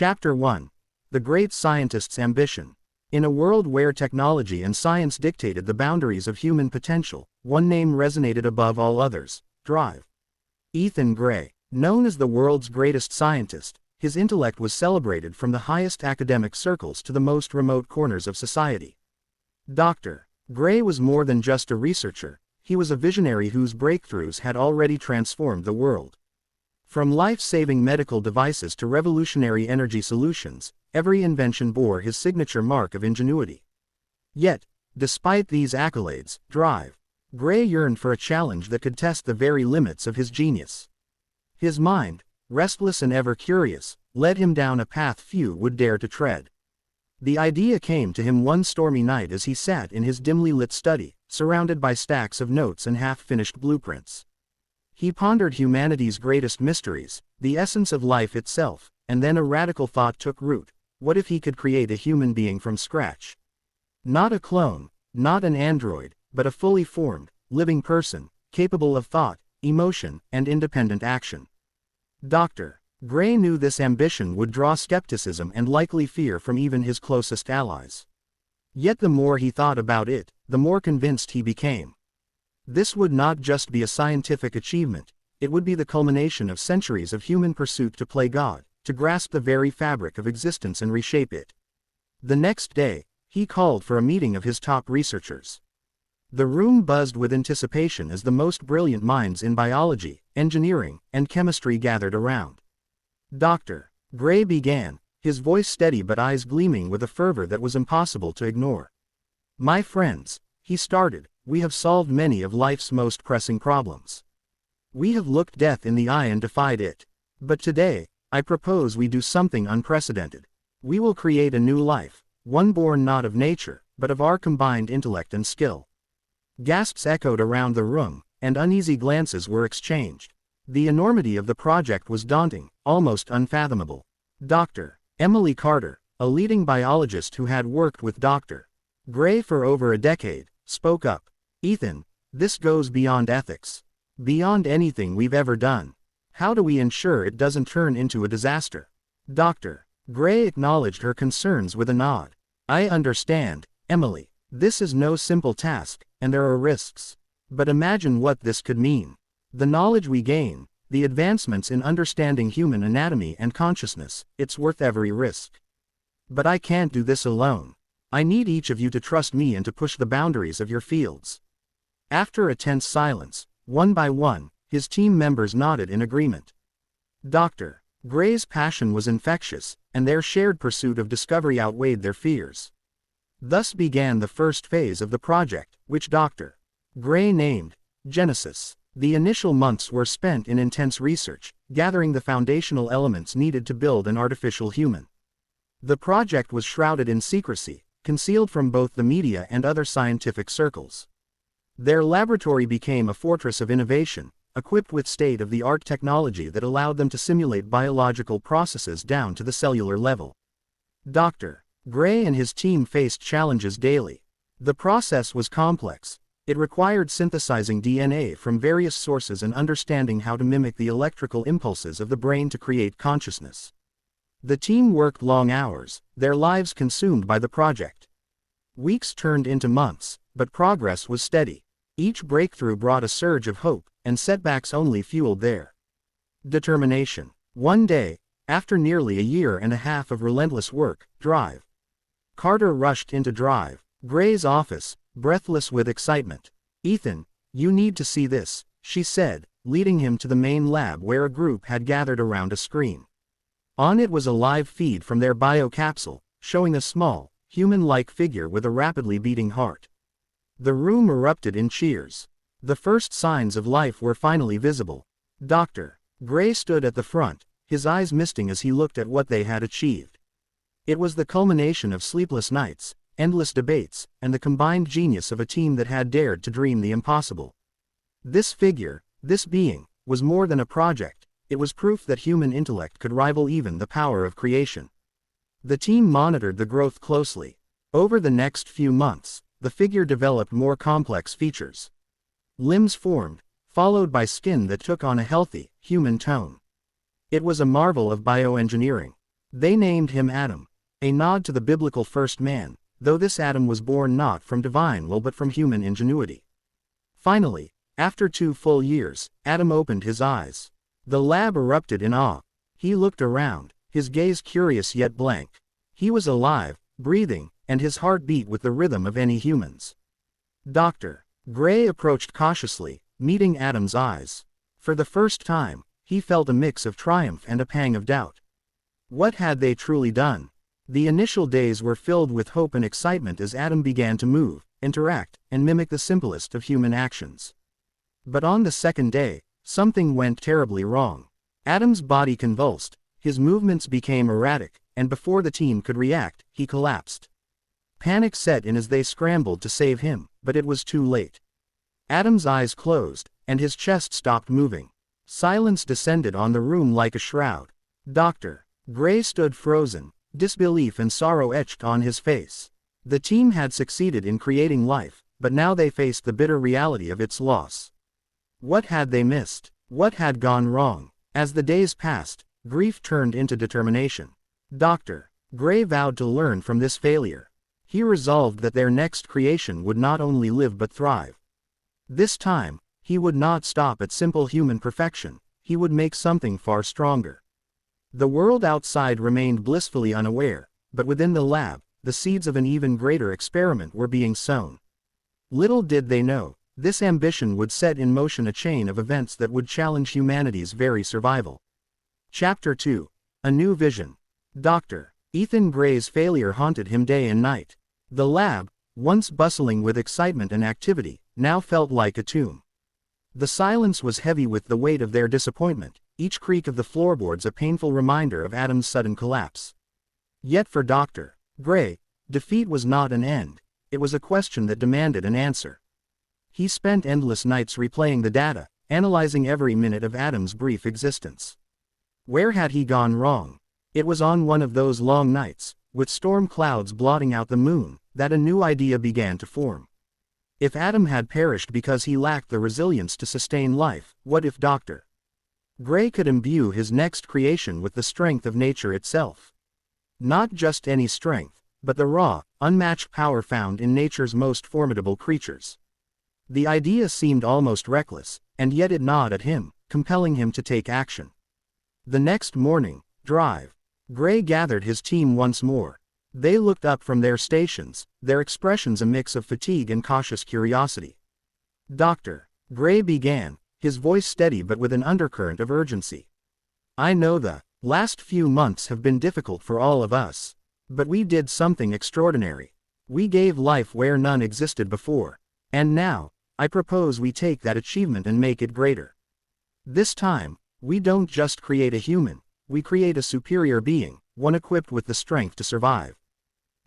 Chapter 1. The Great Scientist's Ambition. In a world where technology and science dictated the boundaries of human potential, one name resonated above all others: Drive. Ethan Gray. Known as the world's greatest scientist, his intellect was celebrated from the highest academic circles to the most remote corners of society. Dr. Gray was more than just a researcher, he was a visionary whose breakthroughs had already transformed the world. From life-saving medical devices to revolutionary energy solutions, every invention bore his signature mark of ingenuity. Yet, despite these accolades, Gray yearned for a challenge that could test the very limits of his genius. His mind, restless and ever curious, led him down a path few would dare to tread. The idea came to him one stormy night as he sat in his dimly lit study, surrounded by stacks of notes and half-finished blueprints. He pondered humanity's greatest mysteries, the essence of life itself, and then a radical thought took root: what if he could create a human being from scratch? Not a clone, not an android, but a fully formed, living person, capable of thought, emotion, and independent action. Dr. Gray knew this ambition would draw skepticism and likely fear from even his closest allies. Yet the more he thought about it, the more convinced he became. This would not just be a scientific achievement, it would be the culmination of centuries of human pursuit to play God, to grasp the very fabric of existence and reshape it. The next day, he called for a meeting of his top researchers. The room buzzed with anticipation as the most brilliant minds in biology, engineering, and chemistry gathered around. Dr. Gray began, his voice steady but eyes gleaming with a fervor that was impossible to ignore. "My friends," he started, "we have solved many of life's most pressing problems. We have looked death in the eye and defied it. But today, I propose we do something unprecedented. We will create a new life, one born not of nature, but of our combined intellect and skill." Gasps echoed around the room, and uneasy glances were exchanged. The enormity of the project was daunting, almost unfathomable. Dr. Emily Carter, a leading biologist who had worked with Dr. Gray for over a decade, spoke up. "Ethan, this goes beyond ethics. Beyond anything we've ever done. How do we ensure it doesn't turn into a disaster?" Dr. Gray acknowledged her concerns with a nod. "I understand, Emily. This is no simple task, and there are risks. But imagine what this could mean. The knowledge we gain, the advancements in understanding human anatomy and consciousness, it's worth every risk. But I can't do this alone. I need each of you to trust me and to push the boundaries of your fields." After a tense silence, one by one, his team members nodded in agreement. Dr. Gray's passion was infectious, and their shared pursuit of discovery outweighed their fears. Thus began the first phase of the project, which Dr. Gray named Genesis. The initial months were spent in intense research, gathering the foundational elements needed to build an artificial human. The project was shrouded in secrecy, concealed from both the media and other scientific circles. Their laboratory became a fortress of innovation, equipped with state-of-the-art technology that allowed them to simulate biological processes down to the cellular level. Dr. Gray and his team faced challenges daily. The process was complex. It required synthesizing DNA from various sources and understanding how to mimic the electrical impulses of the brain to create consciousness. The team worked long hours, their lives consumed by the project. Weeks turned into months, but progress was steady. Each breakthrough brought a surge of hope, and setbacks only fueled their determination. One day, after nearly a year and a half of relentless work, Carter rushed into Gray's office, breathless with excitement. "Ethan, you need to see this," she said, leading him to the main lab where a group had gathered around a screen. On it was a live feed from their biocapsule, showing a small, human-like figure with a rapidly beating heart. The room erupted in cheers. The first signs of life were finally visible. Dr. Gray stood at the front, his eyes misting as he looked at what they had achieved. It was the culmination of sleepless nights, endless debates, and the combined genius of a team that had dared to dream the impossible. This figure, this being, was more than a project, it was proof that human intellect could rival even the power of creation. The team monitored the growth closely. Over the next few months, the figure developed more complex features. Limbs formed, followed by skin that took on a healthy, human tone. It was a marvel of bioengineering. They named him Adam, a nod to the biblical first man, though this Adam was born not from divine will but from human ingenuity. Finally, after 2 full years, Adam opened his eyes. The lab erupted in awe. He looked around, his gaze curious yet blank. He was alive, breathing, and his heart beat with the rhythm of any human's. Dr. Gray approached cautiously, meeting Adam's eyes. For the first time, he felt a mix of triumph and a pang of doubt. What had they truly done? The initial days were filled with hope and excitement as Adam began to move, interact, and mimic the simplest of human actions. But on the second day, something went terribly wrong. Adam's body convulsed, his movements became erratic, and before the team could react, he collapsed. Panic set in as they scrambled to save him, but it was too late. Adam's eyes closed, and his chest stopped moving. Silence descended on the room like a shroud. Dr. Gray stood frozen, disbelief and sorrow etched on his face. The team had succeeded in creating life, but now they faced the bitter reality of its loss. What had they missed? What had gone wrong? As the days passed, grief turned into determination. Dr. Gray vowed to learn from this failure. He resolved that their next creation would not only live but thrive. This time, he would not stop at simple human perfection, he would make something far stronger. The world outside remained blissfully unaware, but within the lab, the seeds of an even greater experiment were being sown. Little did they know, this ambition would set in motion a chain of events that would challenge humanity's very survival. Chapter 2. A New Vision. Dr. Ethan Gray's failure haunted him day and night. The lab, once bustling with excitement and activity, now felt like a tomb. The silence was heavy with the weight of their disappointment, each creak of the floorboards a painful reminder of Adam's sudden collapse. Yet for Dr. Gray, defeat was not an end, it was a question that demanded an answer. He spent endless nights replaying the data, analyzing every minute of Adam's brief existence. Where had he gone wrong? It was on one of those long nights, with storm clouds blotting out the moon, that a new idea began to form. If Adam had perished because he lacked the resilience to sustain life, what if Dr. Gray could imbue his next creation with the strength of nature itself? Not just any strength, but the raw, unmatched power found in nature's most formidable creatures. The idea seemed almost reckless, and yet it gnawed at him, compelling him to take action. The next morning, Gray gathered his team once more. They looked up from their stations, their expressions a mix of fatigue and cautious curiosity. Dr. Gray began, his voice steady but with an undercurrent of urgency. I know the last few months have been difficult for all of us. But we did something extraordinary. We gave life where none existed before. And now, I propose we take that achievement and make it greater. This time, we don't just create a human, we create a superior being, one equipped with the strength to survive.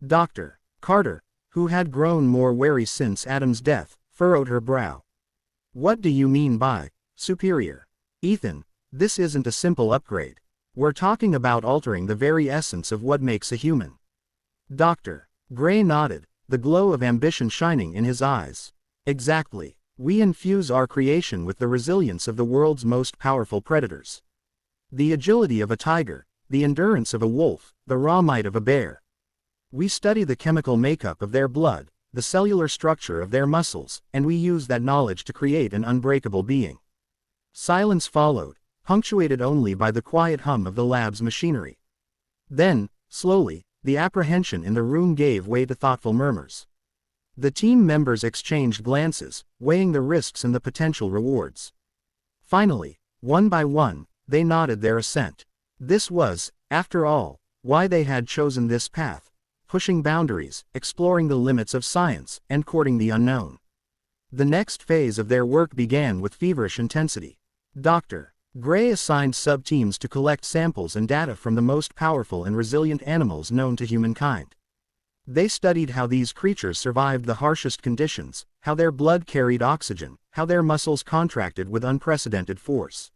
Dr. Carter, who had grown more wary since Adam's death, furrowed her brow. What do you mean by superior? Ethan, this isn't a simple upgrade. We're talking about altering the very essence of what makes a human. Dr. Gray nodded, the glow of ambition shining in his eyes. Exactly. We infuse our creation with the resilience of the world's most powerful predators. The agility of a tiger, the endurance of a wolf, the raw might of a bear. We study the chemical makeup of their blood, the cellular structure of their muscles, and we use that knowledge to create an unbreakable being. Silence followed, punctuated only by the quiet hum of the lab's machinery. Then, slowly, the apprehension in the room gave way to thoughtful murmurs. The team members exchanged glances, weighing the risks and the potential rewards. Finally, one by one, they nodded their assent. This was, after all, why they had chosen this path, pushing boundaries, exploring the limits of science, and courting the unknown. The next phase of their work began with feverish intensity. Dr. Gray assigned sub-teams to collect samples and data from the most powerful and resilient animals known to humankind. They studied how these creatures survived the harshest conditions, how their blood carried oxygen, how their muscles contracted with unprecedented force.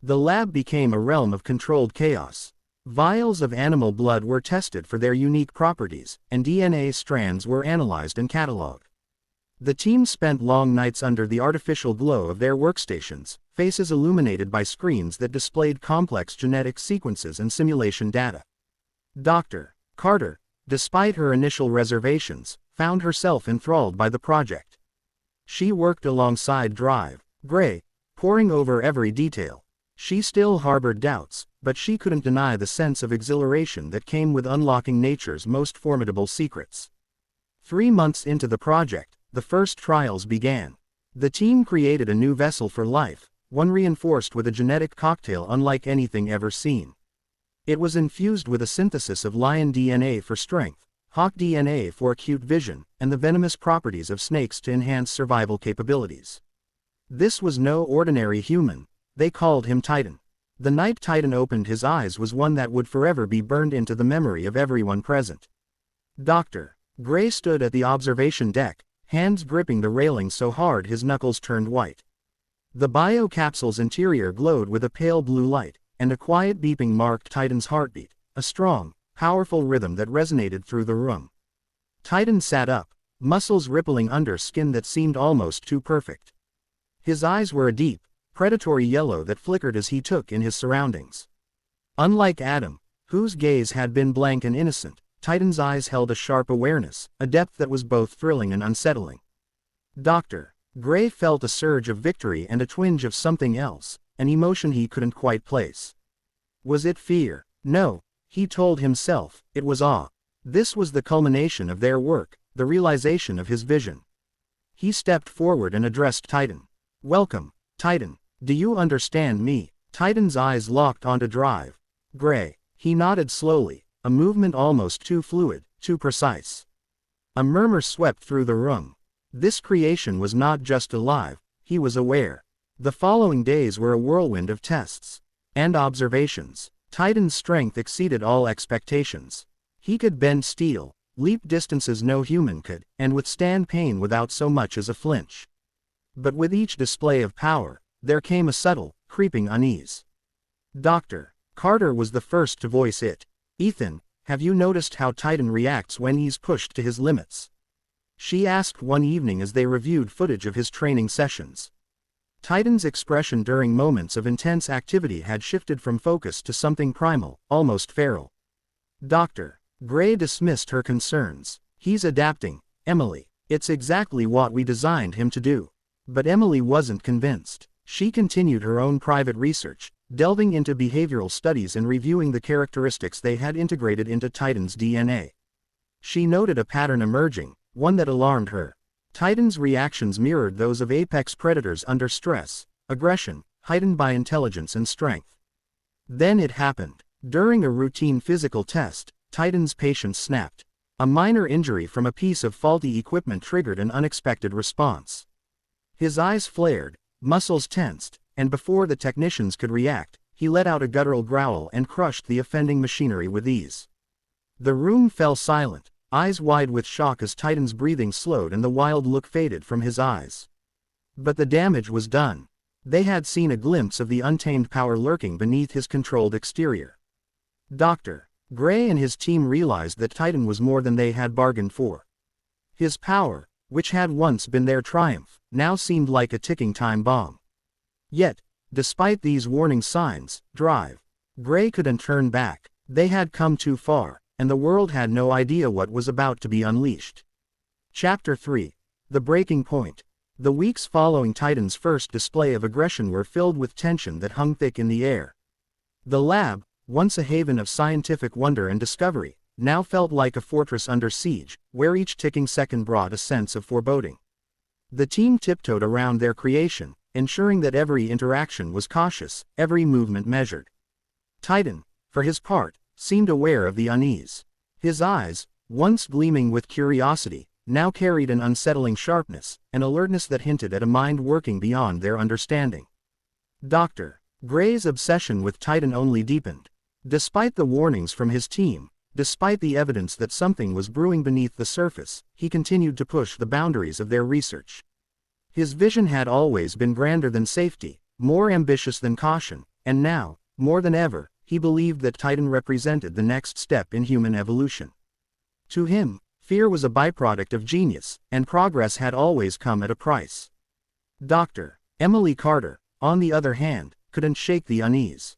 The lab became a realm of controlled chaos. Vials of animal blood were tested for their unique properties, and DNA strands were analyzed and catalogued. The team spent long nights under the artificial glow of their workstations, faces illuminated by screens that displayed complex genetic sequences and simulation data. Dr. Carter, despite her initial reservations, found herself enthralled by the project. She worked alongside Drive, Gray, poring over every detail. She still harbored doubts, but she couldn't deny the sense of exhilaration that came with unlocking nature's most formidable secrets. 3 months into the project, the first trials began. The team created a new vessel for life, one reinforced with a genetic cocktail unlike anything ever seen. It was infused with a synthesis of lion DNA for strength, hawk DNA for acute vision, and the venomous properties of snakes to enhance survival capabilities. This was no ordinary human. They called him Titan. The night Titan opened his eyes was one that would forever be burned into the memory of everyone present. Dr. Gray stood at the observation deck, hands gripping the railing so hard his knuckles turned white. The biocapsule's interior glowed with a pale blue light, and a quiet beeping marked Titan's heartbeat, a strong, powerful rhythm that resonated through the room. Titan sat up, muscles rippling under skin that seemed almost too perfect. His eyes were a deep, predatory yellow that flickered as he took in his surroundings. Unlike Adam, whose gaze had been blank and innocent, Titan's eyes held a sharp awareness, a depth that was both thrilling and unsettling. Dr. Gray felt a surge of victory and a twinge of something else, an emotion he couldn't quite place. Was it fear? No, he told himself, it was awe. This was the culmination of their work, the realization of his vision. He stepped forward and addressed Titan. "Welcome, Titan. Do you understand me?" Titan's eyes locked onto Drive. Gray. He nodded slowly, a movement almost too fluid, too precise. A murmur swept through the room. This creation was not just alive, he was aware. The following days were a whirlwind of tests and observations. Titan's strength exceeded all expectations. He could bend steel, leap distances no human could, and withstand pain without so much as a flinch. But with each display of power, there came a subtle, creeping unease. Dr. Carter was the first to voice it. "Ethan, have you noticed how Titan reacts when he's pushed to his limits?" She asked one evening as they reviewed footage of his training sessions. Titan's expression during moments of intense activity had shifted from focus to something primal, almost feral. Dr. Gray dismissed her concerns. "He's adapting, Emily. It's exactly what we designed him to do." But Emily wasn't convinced. She continued her own private research, delving into behavioral studies and reviewing the characteristics they had integrated into Titan's DNA. She noted a pattern emerging, one that alarmed her. Titan's reactions mirrored those of apex predators under stress, aggression, heightened by intelligence and strength. Then it happened. During a routine physical test, Titan's patience snapped. A minor injury from a piece of faulty equipment triggered an unexpected response. His eyes flared, muscles tensed, and before the technicians could react, he let out a guttural growl and crushed the offending machinery with ease. The room fell silent, eyes wide with shock as Titan's breathing slowed and the wild look faded from his eyes. But the damage was done. They had seen a glimpse of the untamed power lurking beneath his controlled exterior. Dr. Gray and his team realized that Titan was more than they had bargained for. His power, which had once been their triumph, now seemed like a ticking time bomb. Yet, despite these warning signs, Drive, Gray couldn't turn back. They had come too far, and the world had no idea what was about to be unleashed. Chapter 3. The Breaking Point. The weeks following Titan's first display of aggression were filled with tension that hung thick in the air. The lab, once a haven of scientific wonder and discovery, now felt like a fortress under siege, where each ticking second brought a sense of foreboding. The team tiptoed around their creation, ensuring that every interaction was cautious, every movement measured. Titan, for his part, seemed aware of the unease. His eyes, once gleaming with curiosity, now carried an unsettling sharpness, an alertness that hinted at a mind working beyond their understanding. Dr. Gray's obsession with Titan only deepened. Despite the warnings from his team, despite the evidence that something was brewing beneath the surface, he continued to push the boundaries of their research. His vision had always been grander than safety, more ambitious than caution, and now, more than ever, he believed that Titan represented the next step in human evolution. To him, fear was a byproduct of genius, and progress had always come at a price. Dr. Emily Carter, on the other hand, couldn't shake the unease.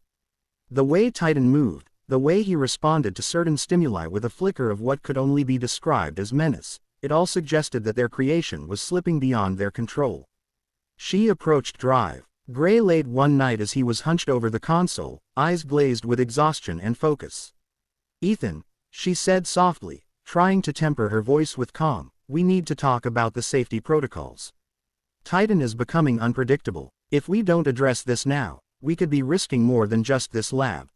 The way Titan moved, the way he responded to certain stimuli with a flicker of what could only be described as menace, it all suggested that their creation was slipping beyond their control. She approached Drive. Gray late one night as he was hunched over the console, eyes glazed with exhaustion and focus. "Ethan," she said softly, trying to temper her voice with calm, "we need to talk about the safety protocols. Titan is becoming unpredictable. If we don't address this now, we could be risking more than just this lab."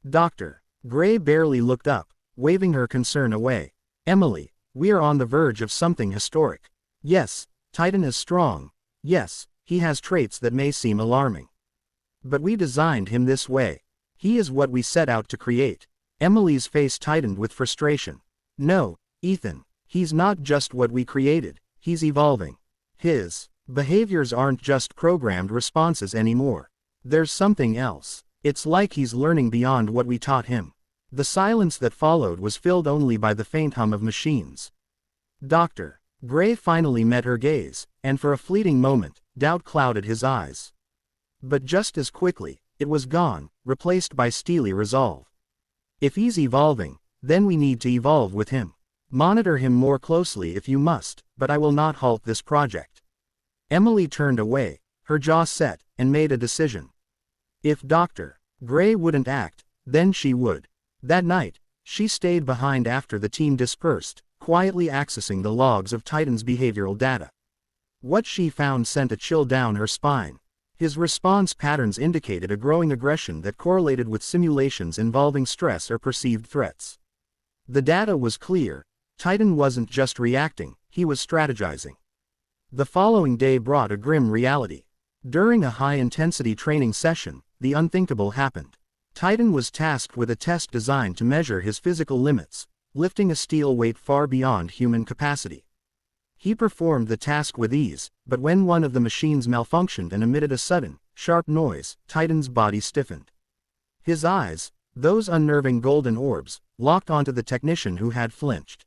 "Doctor." Gray barely looked up, waving her concern away. "Emily, we are on the verge of something historic. Yes, Titan is strong. Yes, he has traits that may seem alarming. But we designed him this way. He is what we set out to create." Emily's face tightened with frustration. "No, Ethan, he's not just what we created, he's evolving. His behaviors aren't just programmed responses anymore. There's something else. It's like he's learning beyond what we taught him." The silence that followed was filled only by the faint hum of machines. "Doctor." Gray finally met her gaze, and for a fleeting moment, doubt clouded his eyes. But just as quickly, it was gone, replaced by steely resolve. "If he's evolving, then we need to evolve with him. Monitor him more closely if you must, but I will not halt this project." Emily turned away, her jaw set, and made a decision. If Dr. Gray wouldn't act, then she would. That night, she stayed behind after the team dispersed, quietly accessing the logs of Titan's behavioral data. What she found sent a chill down her spine. His response patterns indicated a growing aggression that correlated with simulations involving stress or perceived threats. The data was clear. Titan wasn't just reacting, he was strategizing. The following day brought a grim reality. During a high-intensity training session, the unthinkable happened. Titan was tasked with a test designed to measure his physical limits, lifting a steel weight far beyond human capacity. He performed the task with ease, but when one of the machines malfunctioned and emitted a sudden, sharp noise, Titan's body stiffened. His eyes, those unnerving golden orbs, locked onto the technician who had flinched.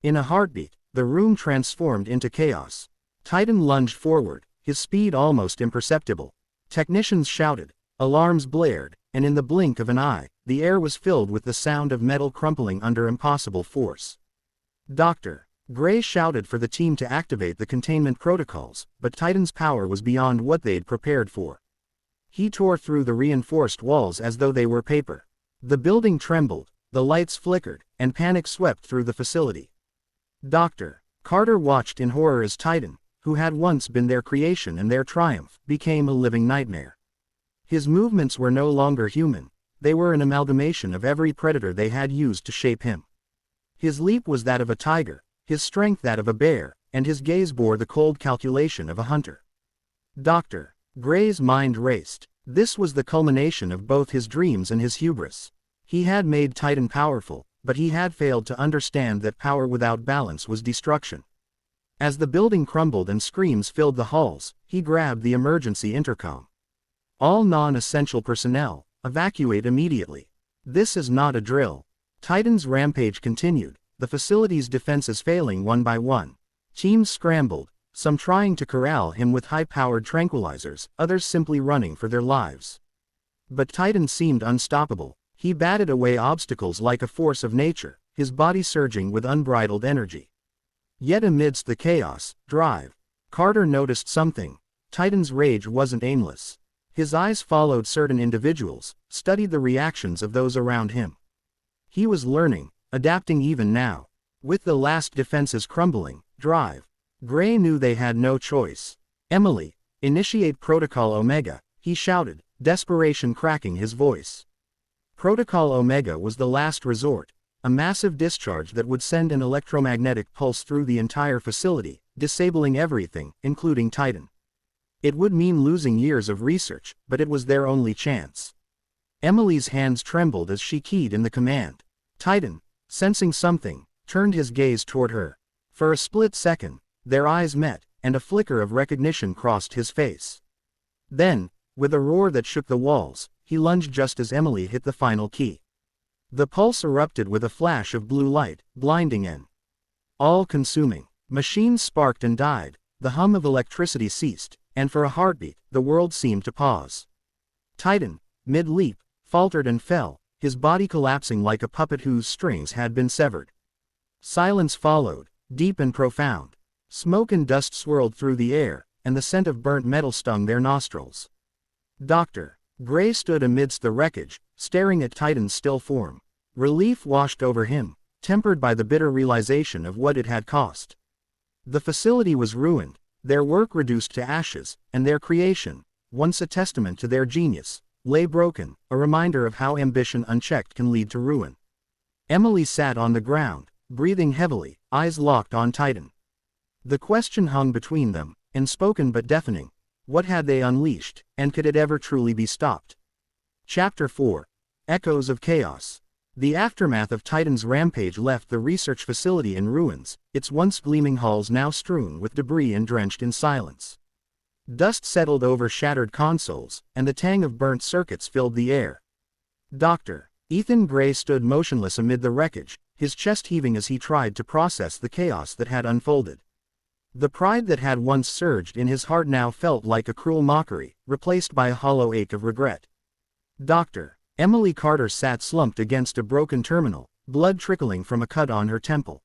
In a heartbeat, the room transformed into chaos. Titan lunged forward, his speed almost imperceptible. Technicians shouted, alarms blared, and in the blink of an eye, the air was filled with the sound of metal crumpling under impossible force. "Doctor." Gray shouted for the team to activate the containment protocols, but Titan's power was beyond what they'd prepared for. He tore through the reinforced walls as though they were paper. The building trembled, the lights flickered, and panic swept through the facility. Dr. Carter watched in horror as Titan, who had once been their creation and their triumph, became a living nightmare. His movements were no longer human, they were an amalgamation of every predator they had used to shape him. His leap was that of a tiger, his strength that of a bear, and his gaze bore the cold calculation of a hunter. Dr. Gray's mind raced. This was the culmination of both his dreams and his hubris. He had made Titan powerful, but he had failed to understand that power without balance was destruction. As the building crumbled and screams filled the halls, he grabbed the emergency intercom. "All non-essential personnel, evacuate immediately. This is not a drill." Titan's rampage continued, the facility's defenses failing one by one. Teams scrambled, some trying to corral him with high-powered tranquilizers, others simply running for their lives. But Titan seemed unstoppable. He batted away obstacles like a force of nature, his body surging with unbridled energy. Yet amidst the chaos, Carter noticed something. Titan's rage wasn't aimless. His eyes followed certain individuals, studied the reactions of those around him. He was learning, adapting even now. With the last defenses crumbling, Gray knew they had no choice. "Emily, initiate Protocol Omega," he shouted, desperation cracking his voice. Protocol Omega was the last resort, a massive discharge that would send an electromagnetic pulse through the entire facility, disabling everything, including Titan. It would mean losing years of research, but it was their only chance. Emily's hands trembled as she keyed in the command. Titan, sensing something, turned his gaze toward her. For a split second, their eyes met, and a flicker of recognition crossed his face. Then, with a roar that shook the walls, he lunged just as Emily hit the final key. The pulse erupted with a flash of blue light, blinding and all-consuming. Machines sparked and died, the hum of electricity ceased, and for a heartbeat, the world seemed to pause. Titan, mid-leap, faltered and fell, his body collapsing like a puppet whose strings had been severed. Silence followed, deep and profound. Smoke and dust swirled through the air, and the scent of burnt metal stung their nostrils. Dr. Gray stood amidst the wreckage, staring at Titan's still form. Relief washed over him, tempered by the bitter realization of what it had cost. The facility was ruined, their work reduced to ashes, and their creation, once a testament to their genius, lay broken, a reminder of how ambition unchecked can lead to ruin. Emily sat on the ground, breathing heavily, eyes locked on Titan. The question hung between them, unspoken but deafening. What had they unleashed, and could it ever truly be stopped? Chapter 4. Echoes of Chaos. The aftermath of Titan's rampage left the research facility in ruins, its once gleaming halls now strewn with debris and drenched in silence. Dust settled over shattered consoles, and the tang of burnt circuits filled the air. Dr. Ethan Gray stood motionless amid the wreckage, his chest heaving as he tried to process the chaos that had unfolded. The pride that had once surged in his heart now felt like a cruel mockery, replaced by a hollow ache of regret. Dr. Emily Carter sat slumped against a broken terminal, blood trickling from a cut on her temple.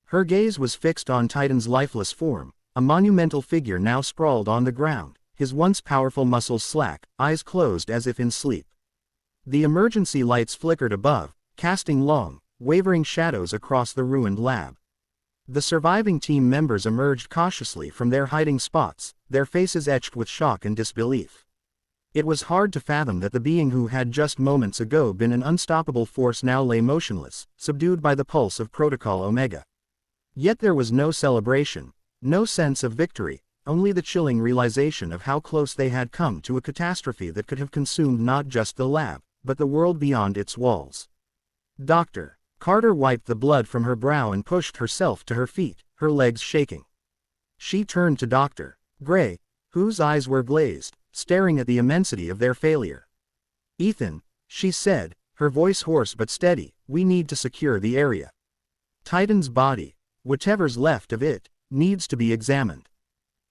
Her gaze was fixed on Titan's lifeless form, a monumental figure now sprawled on the ground, his once powerful muscles slack, eyes closed as if in sleep. The emergency lights flickered above, casting long, wavering shadows across the ruined lab. The surviving team members emerged cautiously from their hiding spots, their faces etched with shock and disbelief. It was hard to fathom that the being who had just moments ago been an unstoppable force now lay motionless, subdued by the pulse of Protocol Omega. Yet there was no celebration, no sense of victory, only the chilling realization of how close they had come to a catastrophe that could have consumed not just the lab, but the world beyond its walls. Dr. Carter wiped the blood from her brow and pushed herself to her feet, her legs shaking. She turned to Dr. Gray, whose eyes were glazed, staring at the immensity of their failure. "Ethan," she said, her voice hoarse but steady, "we need to secure the area. Titan's body, whatever's left of it, needs to be examined.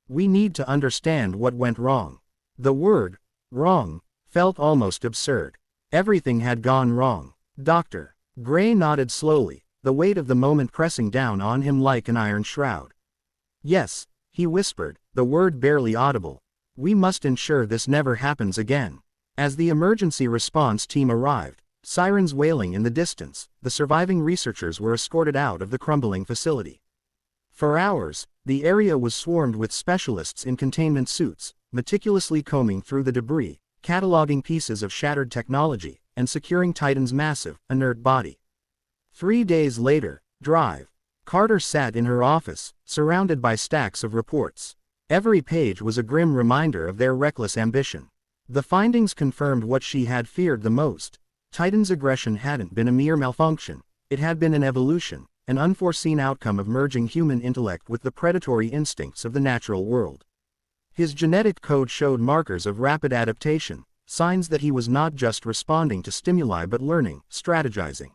We need to understand what went wrong." The word, wrong, felt almost absurd. Everything had gone wrong. Dr. Gray nodded slowly, the weight of the moment pressing down on him like an iron shroud. "Yes," he whispered, the word barely audible. "We must ensure this never happens again." As the emergency response team arrived, sirens wailing in the distance, the surviving researchers were escorted out of the crumbling facility. For hours, the area was swarmed with specialists in containment suits, meticulously combing through the debris, cataloging pieces of shattered technology, and securing Titan's massive, inert body. 3 days later, Drive. Carter sat in her office, surrounded by stacks of reports. Every page was a grim reminder of their reckless ambition. The findings confirmed what she had feared the most. Titan's aggression hadn't been a mere malfunction, it had been an evolution, an unforeseen outcome of merging human intellect with the predatory instincts of the natural world. His genetic code showed markers of rapid adaptation, signs that he was not just responding to stimuli but learning, strategizing.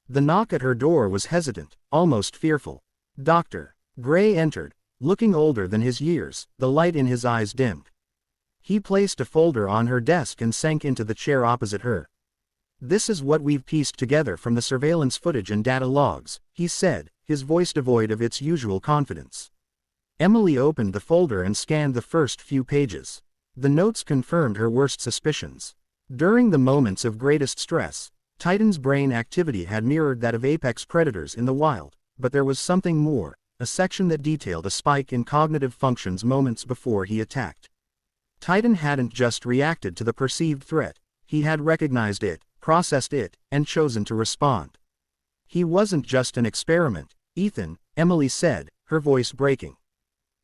The knock at her door was hesitant, almost fearful. Dr. Gray entered, looking older than his years, the light in his eyes dimmed. He placed a folder on her desk and sank into the chair opposite her. "This is what we've pieced together from the surveillance footage and data logs," he said, his voice devoid of its usual confidence. Emily opened the folder and scanned the first few pages. The notes confirmed her worst suspicions. During the moments of greatest stress, Titan's brain activity had mirrored that of apex predators in the wild, but there was something more, a section that detailed a spike in cognitive functions moments before he attacked. Titan hadn't just reacted to the perceived threat, he had recognized it, processed it, and chosen to respond. He wasn't just an experiment, Ethan, Emily said, her voice breaking.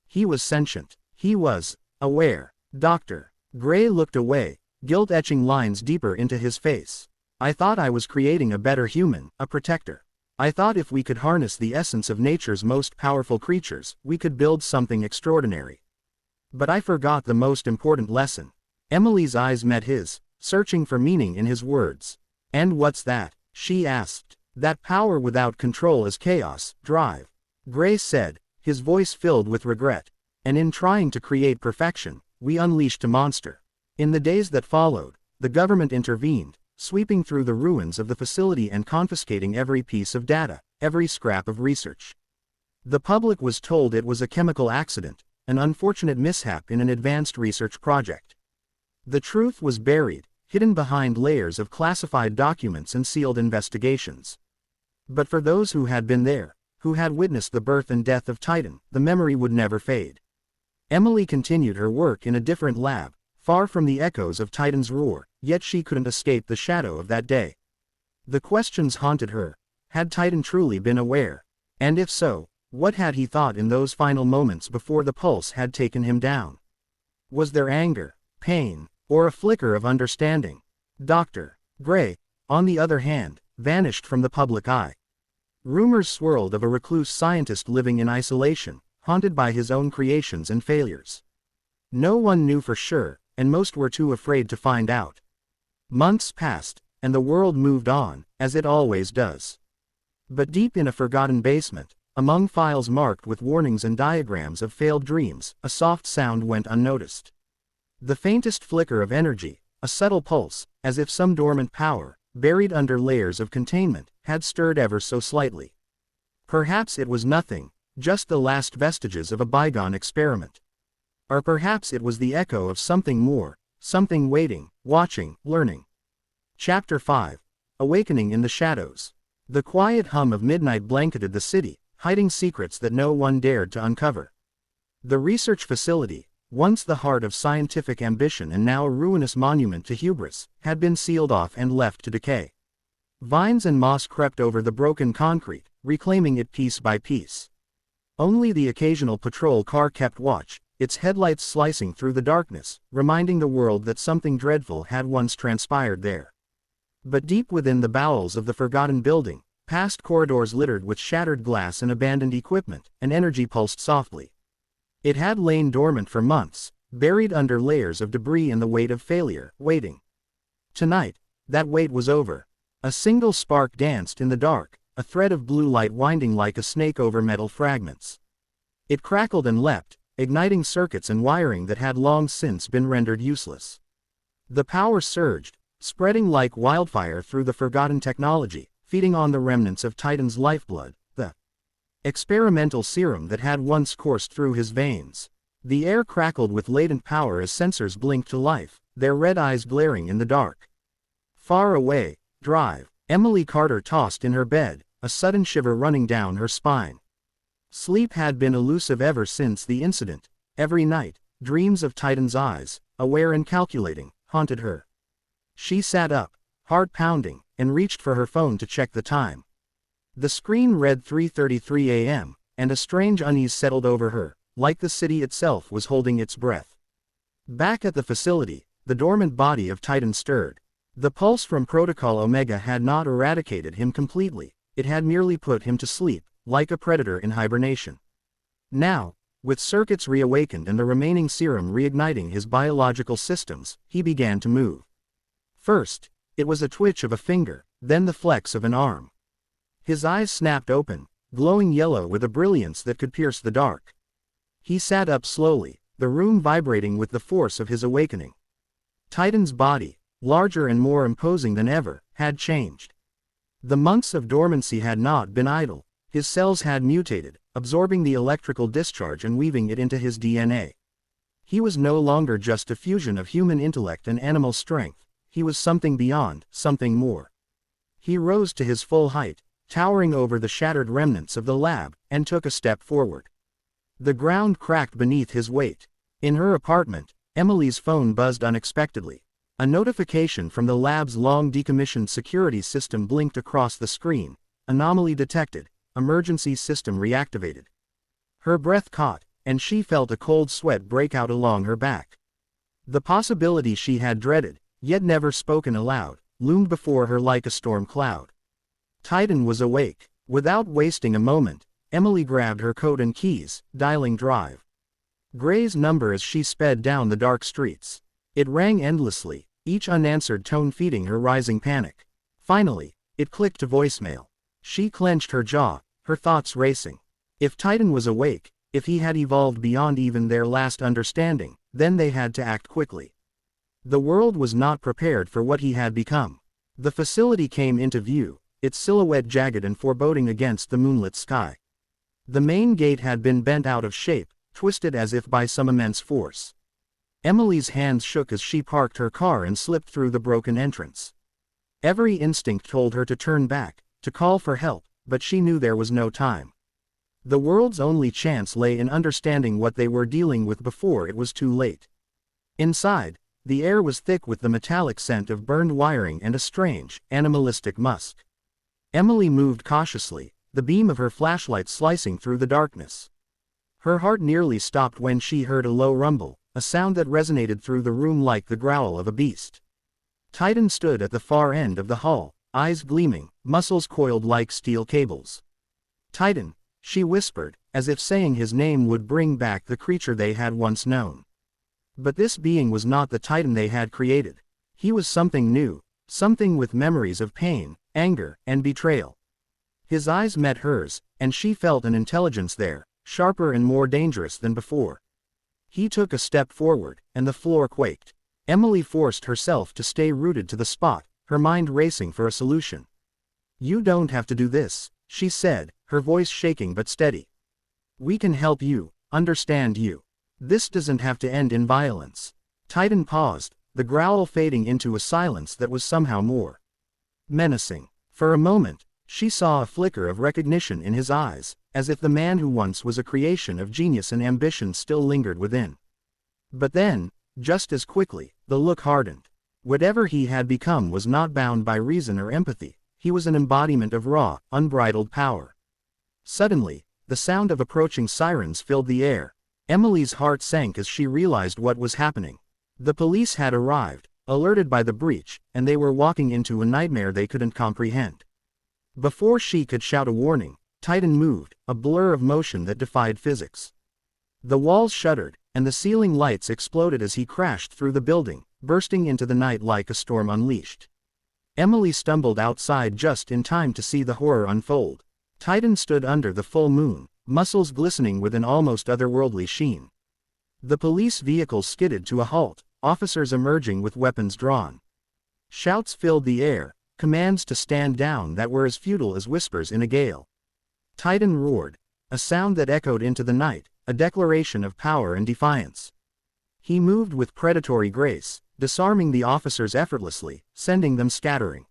He was sentient. He was aware. Dr. Gray looked away, guilt etching lines deeper into his face. "I thought I was creating a better human, a protector. I thought if we could harness the essence of nature's most powerful creatures, we could build something extraordinary. But I forgot the most important lesson." Emily's eyes met his, searching for meaning in his words. "And what's that?" she asked. "That power without control is chaos, Drive," Gray said, his voice filled with regret. "And in trying to create perfection, we unleashed a monster." In the days that followed, the government intervened, sweeping through the ruins of the facility and confiscating every piece of data, every scrap of research. The public was told it was a chemical accident, an unfortunate mishap in an advanced research project. The truth was buried, hidden behind layers of classified documents and sealed investigations. But for those who had been there, who had witnessed the birth and death of Titan, the memory would never fade. Emily continued her work in a different lab, far from the echoes of Titan's roar, yet she couldn't escape the shadow of that day. The questions haunted her. Had Titan truly been aware? And if so, what had he thought in those final moments before the pulse had taken him down? Was there anger, pain, or a flicker of understanding? Dr. Gray, on the other hand, vanished from the public eye. Rumors swirled of a recluse scientist living in isolation, haunted by his own creations and failures. No one knew for sure, and most were too afraid to find out. Months passed, and the world moved on, as it always does. But deep in a forgotten basement, among files marked with warnings and diagrams of failed dreams, a soft sound went unnoticed. The faintest flicker of energy, a subtle pulse, as if some dormant power, buried under layers of containment, had stirred ever so slightly. Perhaps it was nothing, just the last vestiges of a bygone experiment. Or perhaps it was the echo of something more, something waiting, watching, learning. Chapter 5. Awakening in the Shadows. The quiet hum of midnight blanketed the city, hiding secrets that no one dared to uncover. The research facility, once the heart of scientific ambition and now a ruinous monument to hubris, had been sealed off and left to decay. Vines and moss crept over the broken concrete, reclaiming it piece by piece. Only the occasional patrol car kept watch, its headlights slicing through the darkness, reminding the world that something dreadful had once transpired there. But deep within the bowels of the forgotten building, past corridors littered with shattered glass and abandoned equipment, an energy pulsed softly. It had lain dormant for months, buried under layers of debris and the weight of failure, waiting. Tonight, that wait was over. A single spark danced in the dark, a thread of blue light winding like a snake over metal fragments. It crackled and leapt, igniting circuits and wiring that had long since been rendered useless. The power surged, spreading like wildfire through the forgotten technology, feeding on the remnants of Titan's lifeblood, the experimental serum that had once coursed through his veins. The air crackled with latent power as sensors blinked to life, their red eyes glaring in the dark. Far away, Drive, Emily Carter tossed in her bed, a sudden shiver running down her spine. Sleep had been elusive ever since the incident. Every night, dreams of Titan's eyes, aware and calculating, haunted her. She sat up, heart pounding, and reached for her phone to check the time. The screen read 3:33 a.m., and a strange unease settled over her, like the city itself was holding its breath. Back at the facility, the dormant body of Titan stirred. The pulse from Protocol Omega had not eradicated him completely, it had merely put him to sleep, like a predator in hibernation. Now, with circuits reawakened and the remaining serum reigniting his biological systems, he began to move. First, it was a twitch of a finger, then the flex of an arm. His eyes snapped open, glowing yellow with a brilliance that could pierce the dark. He sat up slowly, the room vibrating with the force of his awakening. Titan's body, larger and more imposing than ever, had changed. The months of dormancy had not been idle. His cells had mutated, absorbing the electrical discharge and weaving it into his DNA. He was no longer just a fusion of human intellect and animal strength, he was something beyond, something more. He rose to his full height, towering over the shattered remnants of the lab, and took a step forward. The ground cracked beneath his weight. In her apartment, Emily's phone buzzed unexpectedly. A notification from the lab's long decommissioned security system blinked across the screen. Anomaly detected. Emergency system reactivated. Her breath caught, and she felt a cold sweat break out along her back. The possibility she had dreaded, yet never spoken aloud, loomed before her like a storm cloud. Titan was awake. Without wasting a moment, Emily grabbed her coat and keys, dialing Drive Gray's number as she sped down the dark streets. It rang endlessly, each unanswered tone feeding her rising panic. Finally, it clicked to voicemail. She clenched her jaw, her thoughts racing. If Titan was awake, if he had evolved beyond even their last understanding, then they had to act quickly. The world was not prepared for what he had become. The facility came into view, its silhouette jagged and foreboding against the moonlit sky. The main gate had been bent out of shape, twisted as if by some immense force. Emily's hands shook as she parked her car and slipped through the broken entrance. Every instinct told her to turn back, to call for help, but she knew there was no time. The world's only chance lay in understanding what they were dealing with before it was too late. Inside, the air was thick with the metallic scent of burned wiring and a strange, animalistic musk. Emily moved cautiously, the beam of her flashlight slicing through the darkness. Her heart nearly stopped when she heard a low rumble, a sound that resonated through the room like the growl of a beast. Titan stood at the far end of the hall, eyes gleaming, muscles coiled like steel cables. "Titan," she whispered, as if saying his name would bring back the creature they had once known. But this being was not the Titan they had created. He was something new, something with memories of pain, anger, and betrayal. His eyes met hers, and she felt an intelligence there, sharper and more dangerous than before. He took a step forward, and the floor quaked. Emily forced herself to stay rooted to the spot, her mind racing for a solution. "You don't have to do this," she said, her voice shaking but steady. "We can help you, understand you. This doesn't have to end in violence." Titan paused, the growl fading into a silence that was somehow more menacing. For a moment, she saw a flicker of recognition in his eyes, as if the man who once was a creation of genius and ambition still lingered within. But then, just as quickly, the look hardened. Whatever he had become was not bound by reason or empathy, he was an embodiment of raw, unbridled power. Suddenly, the sound of approaching sirens filled the air. Emily's heart sank as she realized what was happening. The police had arrived, alerted by the breach, and they were walking into a nightmare they couldn't comprehend. Before she could shout a warning, Titan moved, a blur of motion that defied physics. The walls shuddered, and the ceiling lights exploded as he crashed through the building, bursting into the night like a storm unleashed. Emily stumbled outside just in time to see the horror unfold. Titan stood under the full moon, muscles glistening with an almost otherworldly sheen. The police vehicle skidded to a halt, officers emerging with weapons drawn. Shouts filled the air, commands to stand down that were as futile as whispers in a gale. Titan roared, a sound that echoed into the night, a declaration of power and defiance. He moved with predatory grace, disarming the officers effortlessly, sending them scattering.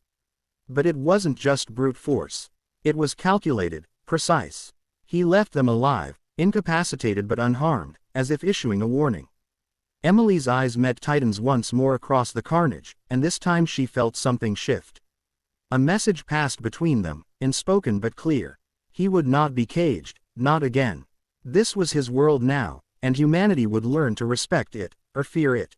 But it wasn't just brute force. It was calculated, precise. He left them alive, incapacitated but unharmed, as if issuing a warning. Emily's eyes met Titan's once more across the carnage, and this time she felt something shift. A message passed between them, unspoken but clear. He would not be caged, not again. This was his world now, and humanity would learn to respect it, or fear it.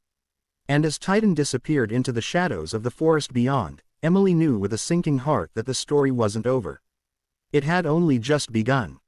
And as Titan disappeared into the shadows of the forest beyond, Emily knew with a sinking heart that the story wasn't over. It had only just begun.